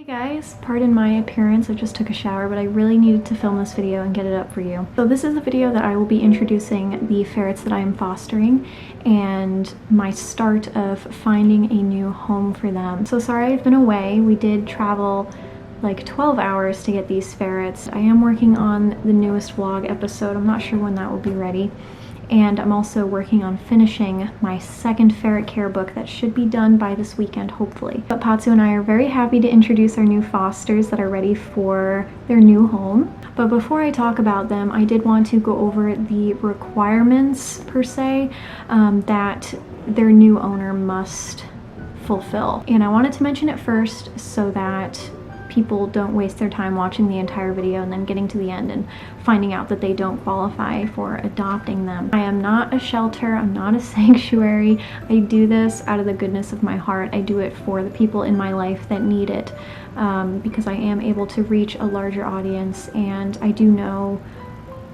Hey guys, pardon my appearance, I just took a shower, but I really needed to film this video and get it up for you. So this is a video that I will be introducing the ferrets that I am fostering and my start of finding a new home for them. So sorry I've been away. We did travel like 12 hours to get these ferrets. I am working on the newest vlog episode. I'm not sure when that will be ready. And I'm also working on finishing my second ferret care book that should be done by this weekend, hopefully. But Patsu and I are very happy to introduce our new fosters that are ready for their new home. But before I talk about them, I did want to go over the requirements, per se, that their new owner must fulfill. And I wanted to mention it first so that people don't waste their time watching the entire video and then getting to the end and finding out that they don't qualify for adopting them. I am not a shelter, I'm not a sanctuary. I do this out of the goodness of my heart. I do it for the people in my life that need it, because I am able to reach a larger audience and I do know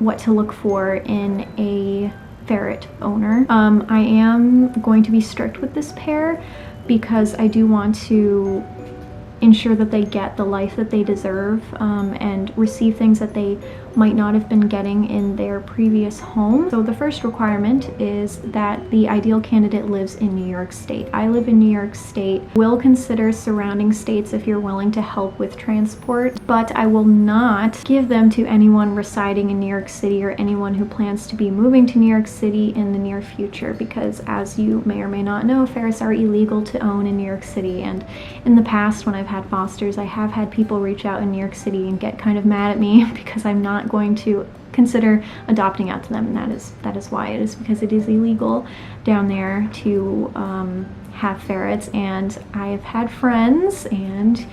what to look for in a ferret owner. I am going to be strict with this pair because I do want to ensure that they get the life that they deserve and receive things that they might not have been getting in their previous home. So the first requirement is that the ideal candidate lives in New York State. I live in New York State. Will consider surrounding states if you're willing to help with transport, but I will not give them to anyone residing in New York City or anyone who plans to be moving to New York City in the near future, because as you may or may not know, ferrets are illegal to own in New York City. And in the past, when I've had fosters, I have had people reach out in New York City and get kind of mad at me because I'm not going to consider adopting out to them, and that is why. It is because it is illegal down there to have ferrets. And I have had friends and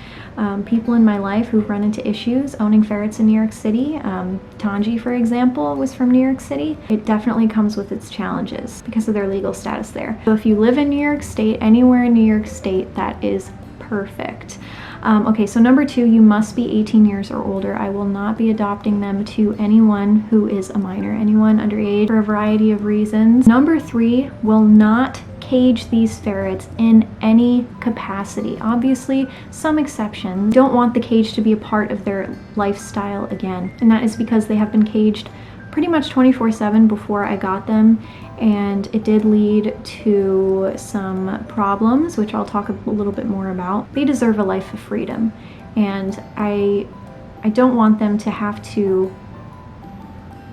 people in my life who've run into issues owning ferrets in New York City. Tanji, for example, was from New York City. It definitely comes with its challenges because of their legal status there. So if you live in New York State, anywhere in New York State, that is perfect. Okay, so number 2, you must be 18 years or older. I will not be adopting them to anyone who is a minor, anyone underage, for a variety of reasons. Number 3, will not cage these ferrets in any capacity. Obviously, some exceptions. Don't want the cage to be a part of their lifestyle again, and that is because they have been caged pretty much 24/7 before I got them, and it did lead to some problems, which I'll talk a little bit more about. They deserve a life of freedom, and I don't want them to have to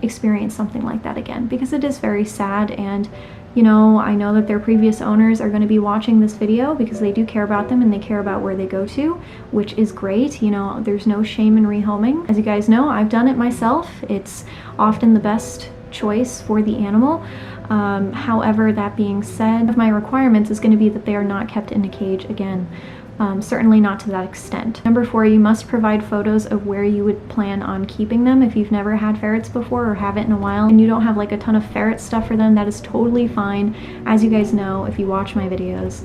experience something like that again, because it is very sad. And you know, I know that their previous owners are going to be watching this video because they do care about them and they care about where they go to, which is great. You know, there's no shame in rehoming. As you guys know, I've done it myself. It's often the best choice for the animal. However, that being said, my requirements is going to be that they are not kept in a cage again. Certainly not to that extent. Number 4, you must provide photos of where you would plan on keeping them. If you've never had ferrets before or haven't in a while and you don't have like a ton of ferret stuff for them, that is totally fine. As you guys know, if you watch my videos,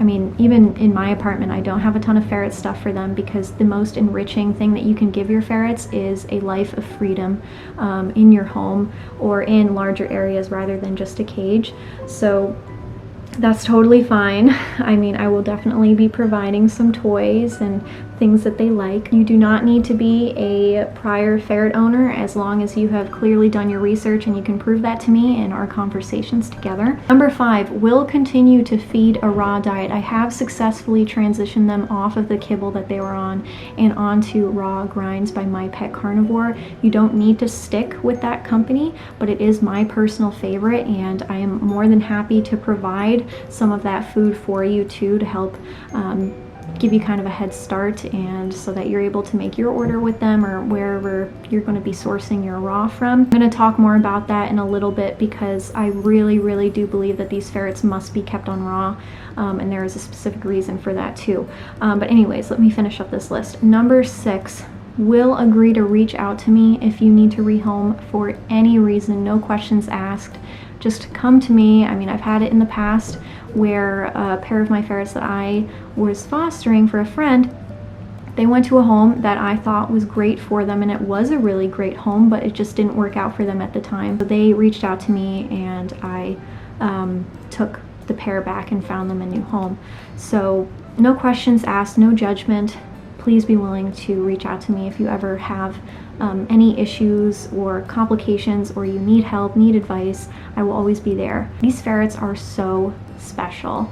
I mean, even in my apartment, I don't have a ton of ferret stuff for them because the most enriching thing that you can give your ferrets is a life of freedom in your home or in larger areas rather than just a cage. So that's totally fine. I mean, I will definitely be providing some toys and things that they like. You do not need to be a prior ferret owner as long as you have clearly done your research and you can prove that to me in our conversations together. Number 5, will continue to feed a raw diet. I have successfully transitioned them off of the kibble that they were on and onto raw grinds by My Pet Carnivore. You don't need to stick with that company, but it is my personal favorite, and I am more than happy to provide some of that food for you too, to help give you kind of a head start, and so that you're able to make your order with them or wherever you're going to be sourcing your raw from. I'm going to talk more about that in a little bit because I really do believe that these ferrets must be kept on raw, and there is a specific reason for that too. But anyways, let me finish up this list. Number 6, will agree to reach out to me if you need to rehome for any reason, no questions asked. Just come to me. I mean, I've had it in the past where a pair of my ferrets that I was fostering for a friend, they went to a home that I thought was great for them, and it was a really great home, but it just didn't work out for them at the time. So they reached out to me and I took the pair back and found them a new home. So no questions asked, no judgment. please be willing to reach out to me if you ever have any issues or complications, or you need help, need advice. I will always be there. These ferrets are so special.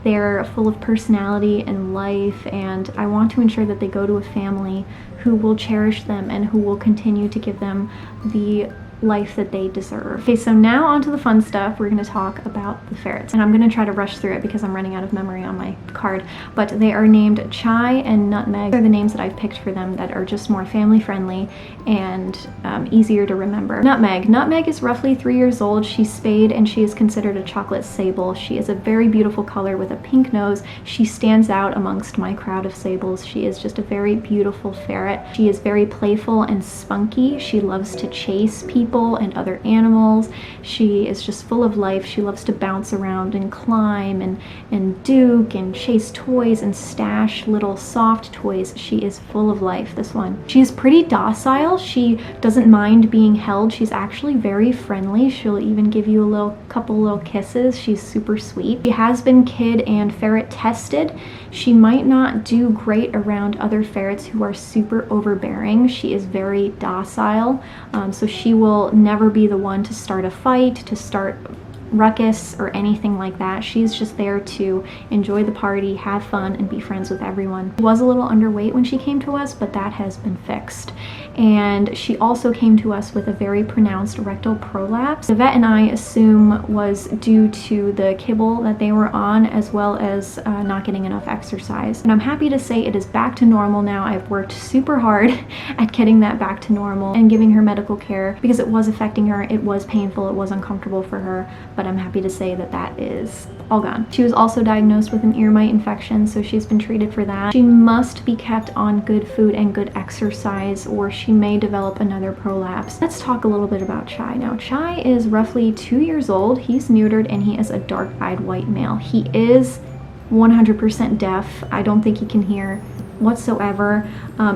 They're full of personality and life, and I want to ensure that they go to a family who will cherish them and who will continue to give them the life that they deserve. Okay, so now on to the fun stuff. We're going to talk about the ferrets, and I'm going to try to rush through it because I'm running out of memory on my card, but they are named Chai and Nutmeg. They're the names that I've picked for them that are just more family friendly and easier to remember. Nutmeg is roughly 3 years old. She's spayed and she is considered a chocolate sable. She is a very beautiful color with a pink nose. She stands out amongst my crowd of sables. She is just a very beautiful ferret. She is very playful and spunky. She loves to chase people and other animals. She is just full of life. She loves to bounce around and climb and duke and chase toys and stash little soft toys. She is full of life, this one. She is pretty docile. She doesn't mind being held. She's actually very friendly. She'll even give you a couple little kisses. She's super sweet. She has been kid and ferret tested. She might not do great around other ferrets who are super overbearing. She is very docile, so she will never be the one to start a fight, to start ruckus or anything like that. She's just there to enjoy the party, have fun, and be friends with everyone. She was a little underweight when she came to us, but that has been fixed. And she also came to us with a very pronounced rectal prolapse. The vet and I assume was due to the kibble that they were on, as well as not getting enough exercise. And I'm happy to say it is back to normal now. I've worked super hard at getting that back to normal and giving her medical care because it was affecting her. It was painful, it was uncomfortable for her, but I'm happy to say that that is all gone. She was also diagnosed with an ear mite infection, so she's been treated for that. She must be kept on good food and good exercise, or she may develop another prolapse. Let's talk a little bit about Chai. Now, Chai is roughly 2 years old. He's neutered and he is a dark-eyed white male. He is 100% deaf. I don't think he can hear whatsoever.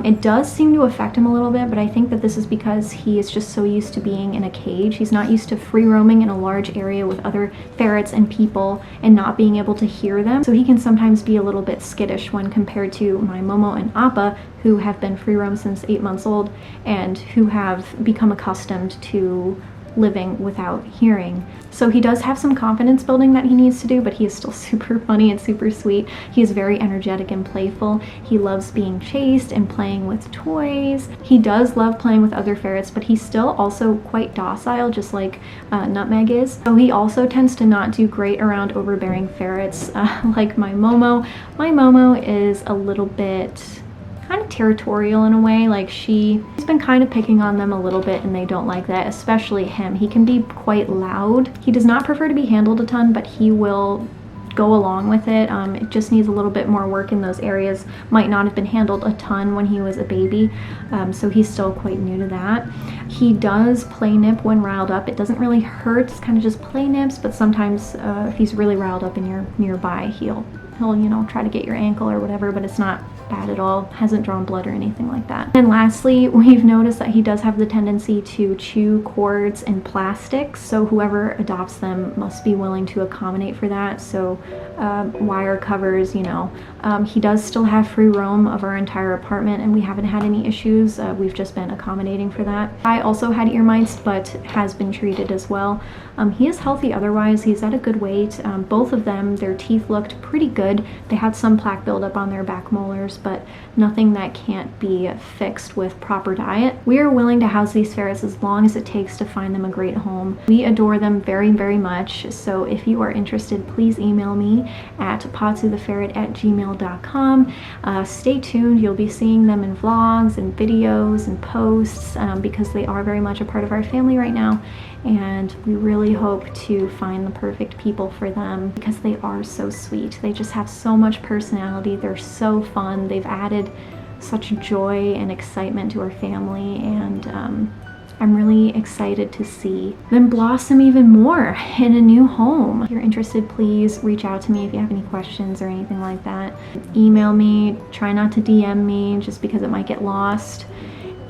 It does seem to affect him a little bit, but I think that this is because he is just so used to being in a cage. He's not used to free roaming in a large area with other ferrets and people and not being able to hear them. So he can sometimes be a little bit skittish when compared to my Momo and Appa, who have been free roam since 8 months old and who have become accustomed to living without hearing. So he does have some confidence building that he needs to do, but he is still super funny and super sweet. He is very energetic and playful. He loves being chased and playing with toys. He does love playing with other ferrets, but he's still also quite docile, just like Nutmeg is. So he also tends to not do great around overbearing ferrets like my Momo. My Momo is a little bit kind of territorial in a way. Like she's been kind of picking on them a little bit and they don't like that, especially him. He can be quite loud. He does not prefer to be handled a ton, but he will go along with it. It just needs a little bit more work in those areas. Might not have been handled a ton when he was a baby, so he's still quite new to that. He does play nip when riled up. It doesn't really hurt, it's kind of just play nips, but sometimes if he's really riled up and you're nearby, he'll you know, try to get your ankle or whatever, but it's not bad at all. Hasn't drawn blood or anything like that. And lastly, we've noticed that he does have the tendency to chew cords and plastics, so whoever adopts them must be willing to accommodate for that. So wire covers, you know. He does still have free roam of our entire apartment and we haven't had any issues. We've just been accommodating for that. I also had ear mites, but has been treated as well. He is healthy otherwise. He's at a good weight. Both of them, their teeth looked pretty good. They had some plaque buildup on their back molars, but nothing that can't be fixed with proper diet. We are willing to house these ferrets as long as it takes to find them a great home. We adore them very, very much. So if you are interested, please email me at patsutheferret@gmail.com. Stay tuned. You'll be seeing them in vlogs and videos and posts because they are very much a part of our family right now. And we really hope to find the perfect people for them because they are so sweet. They just have so much personality. They're so fun. They've added such joy and excitement to our family, and I'm really excited to see them blossom even more in a new home. If you're interested, please reach out to me if you have any questions or anything like that. Email me. Try not to DM me just because it might get lost.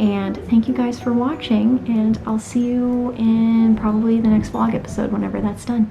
And thank you guys for watching, and I'll see you in probably the next vlog episode whenever that's done.